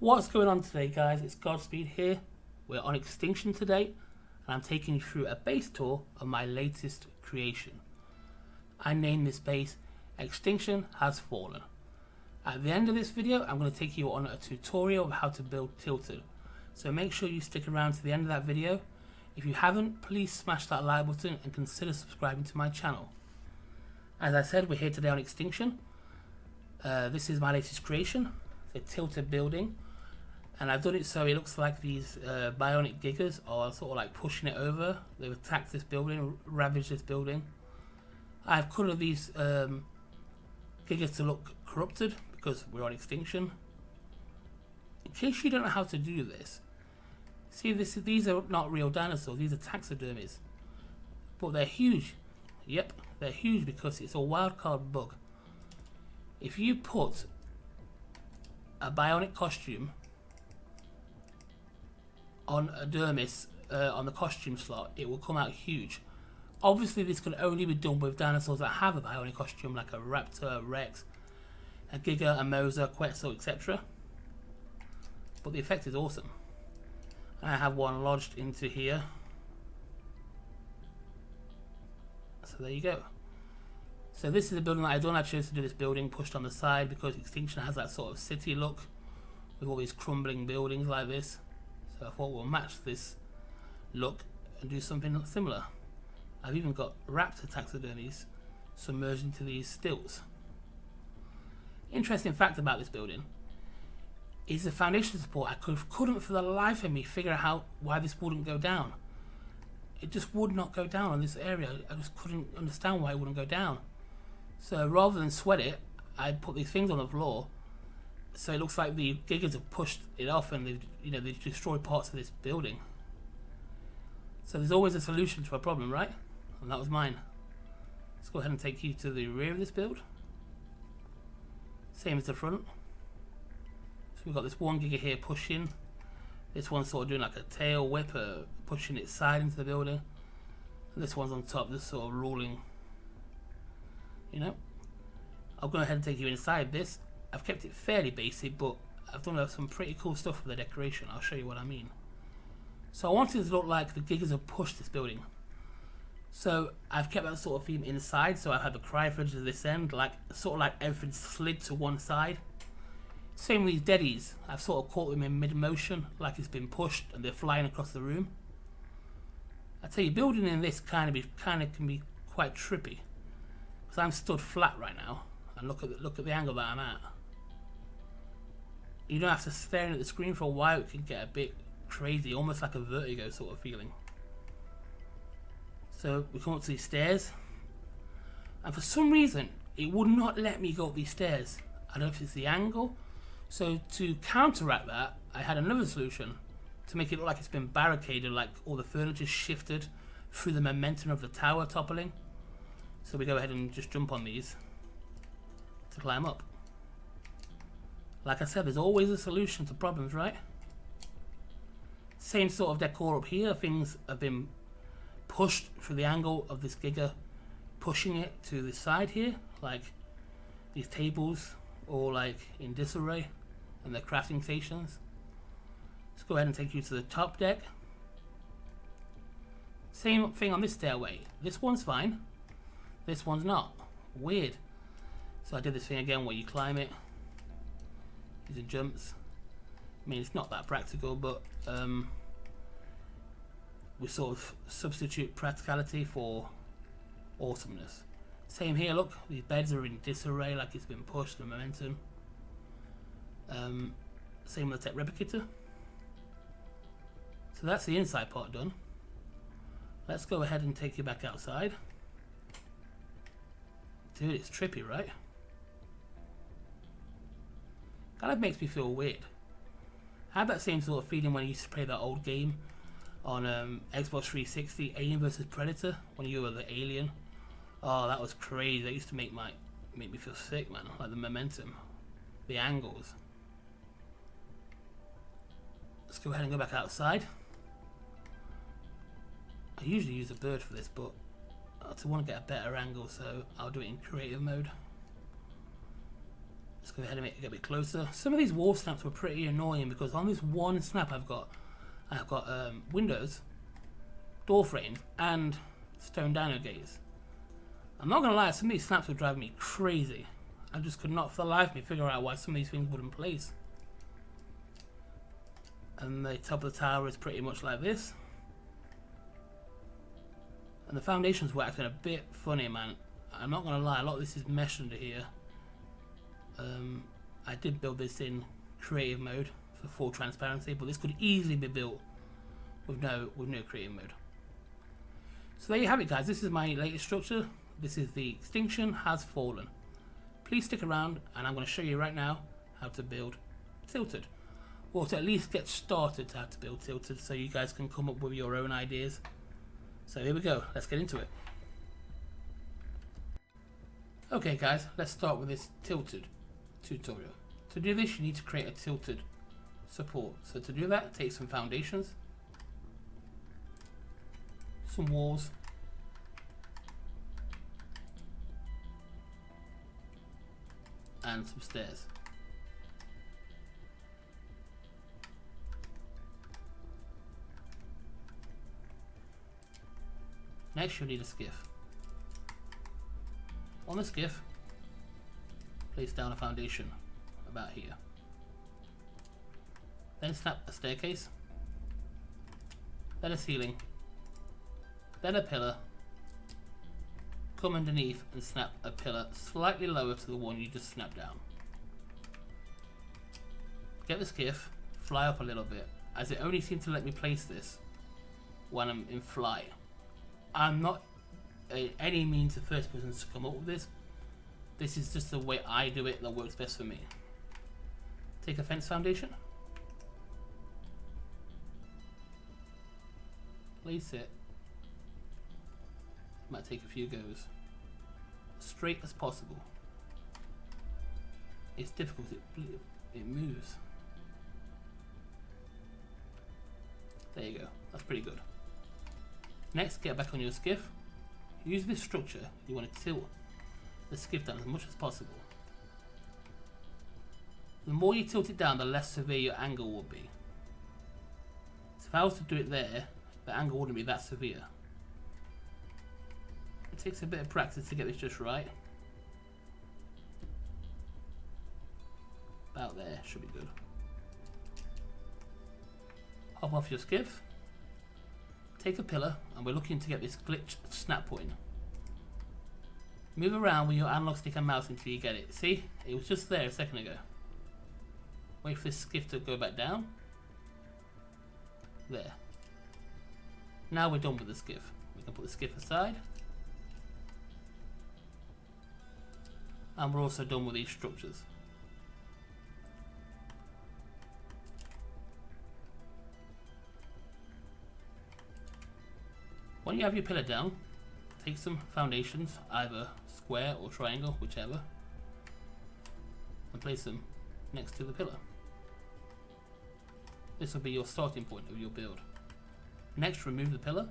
What's going on today, guys? It's Godspeed here. We're on Extinction today, and I'm taking you through a base tour of my latest creation. I named this base Extinction Has Fallen. At the end of this video, I'm going to take you on a tutorial of how to build Tilted. So make sure you stick around to the end of that video. If you haven't, please smash that like button and consider subscribing to my channel. As I said, we're here today on Extinction. This is my latest creation, the Tilted building. And I've done it so it looks like these bionic gigas are sort of like pushing it over. They've attacked this building, ravaged this building. I've coloured these gigas to look corrupted because we're on Extinction. In case you don't know how to do this, see these are not real dinosaurs, these are taxidermies. But they're huge. Yep, they're huge because it's a wildcard bug. If you put a bionic costume on a dermis on the costume slot, it will come out huge. Obviously this can only be done with dinosaurs that have a bionic costume, like a raptor, a rex, a giga, a mosa, quetzal, etc. But the effect is awesome. I have one lodged into here, so there you go. So this is a building that I've done. I chose to do this building pushed on the side because Extinction has that sort of city look with all these crumbling buildings like this. So I thought we'll match this look and do something similar. I've even got raptor taxidermies submerged into these stilts. Interesting fact about this building is the foundation support. I couldn't for the life of me figure out why this wouldn't go down. It just would not go down on this area. I just couldn't understand why it wouldn't go down. So rather than sweat it, I put these things on the floor. So it looks like the gigas have pushed it off and they've destroyed parts of this building. So there's always a solution to a problem, right? And that was mine. Let's go ahead and take you to the rear of this build. Same as the front. So we've got this one giga here pushing. This one's sort of doing like a tail whip, pushing its side into the building. And this one's on top, just sort of rolling. I'll go ahead and take you inside this. I've kept it fairly basic, but I've done some pretty cool stuff with the decoration. I'll show you what I mean. So I wanted it to look like the gigas have pushed this building. So I've kept that sort of theme inside. So I've had the cryo fridge at this end, sort of like everything slid to one side. Same with these deadies. I've sort of caught them in mid-motion, like it's been pushed and they're flying across the room. I tell you, building in this kind of can be quite trippy. Because I'm stood flat right now, and look at the angle that I'm at. You don't have to stare at the screen for a while. It can get a bit crazy, almost like a vertigo sort of feeling. So we come up to these stairs, and for some reason it would not let me go up these stairs. I don't know if it's the angle. So to counteract that, I had another solution to make it look like it's been barricaded, like all the furniture shifted through the momentum of the tower toppling. So we go ahead and just jump on these to climb up. Like I said, there's always a solution to problems, right? Same sort of decor up here. Things have been pushed through the angle of this giga, pushing it to the side here, like these tables, all like in disarray, and their crafting stations. Let's go ahead and take you to the top deck. Same thing on this stairway. This one's fine. This one's not. Weird. So I did this thing again where you climb it using jumps. I mean, it's not that practical, but we sort of substitute practicality for awesomeness. Same here, look, these beds are in disarray, like it's been pushed, the momentum. Same with the tech replicator. So that's the inside part done. Let's go ahead and take you back outside. Dude, it's trippy, right? Kind of makes me feel weird. I had that same sort of feeling when I used to play that old game on Xbox 360, Alien vs Predator, when you were the alien. Oh, that was crazy. That used to make me feel sick, man. Like the momentum, the angles. Let's go ahead and go back outside. I usually use a bird for this, but I want to get a better angle, so I'll do it in creative mode. Let's go ahead and get a bit closer. Some of these wall snaps were pretty annoying because on this one snap I've got windows, door frames, and stone dino gates. I'm not gonna lie, some of these snaps were driving me crazy. I just could not for the life of me figure out why some of these things wouldn't place. And the top of the tower is pretty much like this. And the foundations were acting a bit funny, man. I'm not gonna lie, a lot of this is mesh under here. I did build this in creative mode for full transparency, but this could easily be built with no creative mode. So there you have it, guys. This is my latest structure. This is the Extinction Has Fallen. Please stick around, and I'm going to show you right now how to build Tilted, or to at least get started to how to build Tilted, so you guys can come up with your own ideas. So here we go. Let's get into it. Okay, guys. Let's start with this Tilted tutorial. To do this, you need to create a Tilted support. So to do that, take some foundations, some walls, and some stairs. Next, you'll need a skiff. On the skiff, place down a foundation about here. Then snap a staircase, then a ceiling, then a pillar. Come underneath and snap a pillar slightly lower to the one you just snapped down. Get the skiff, fly up a little bit, as it only seems to let me place this when I'm in flight. I'm not any means the first person to come up with this. This is just the way I do it that works best for me. Take a fence foundation, place it. Might take a few goes. Straight as possible. It's difficult, it moves. There you go, that's pretty good. Next, get back on your skiff. Use this structure, you want to tilt the skiff down as much as possible. The more you tilt it down, the less severe your angle will be. So if I was to do it there, the angle wouldn't be that severe. It takes a bit of practice to get this just right. About there, should be good. Hop off your skiff. Take a pillar, and we're looking to get this glitch snap point. Move around with your analog stick and mouse until you get it. See? It was just there a second ago. Wait for this skiff to go back down. There. Now we're done with the skiff. We can put the skiff aside. And we're also done with these structures. When you have your pillar down, take some foundations, either square or triangle, whichever, and place them next to the pillar. This will be your starting point of your build. Next, remove the pillar,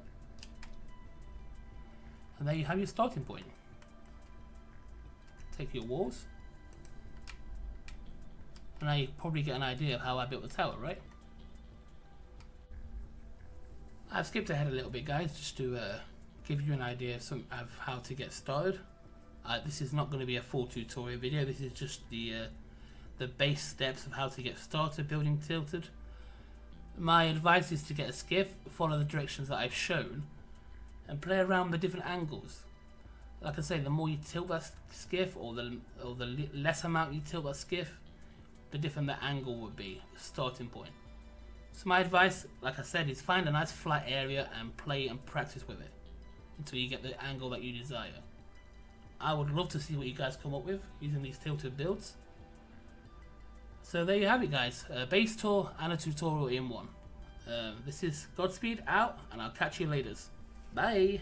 and there you have your starting point. Take your walls, and now you probably get an idea of how I built the tower, right? I've skipped ahead a little bit, guys, just to give you an idea of how to get started. This is not going to be a full tutorial video. This is just the base steps of how to get started building Tilted. My advice is to get a skiff, follow the directions that I've shown, and play around with the different angles. Like I say, the more you tilt that skiff, or the less amount you tilt that skiff, the different the angle would be, the starting point. So my advice, like I said, is find a nice flat area and play and practice with it until you get the angle that you desire. I would love to see what you guys come up with using these tilted builds. So there you have it, guys. A base tour and a tutorial in one. This is Godspeed out, and I'll catch you later. Bye!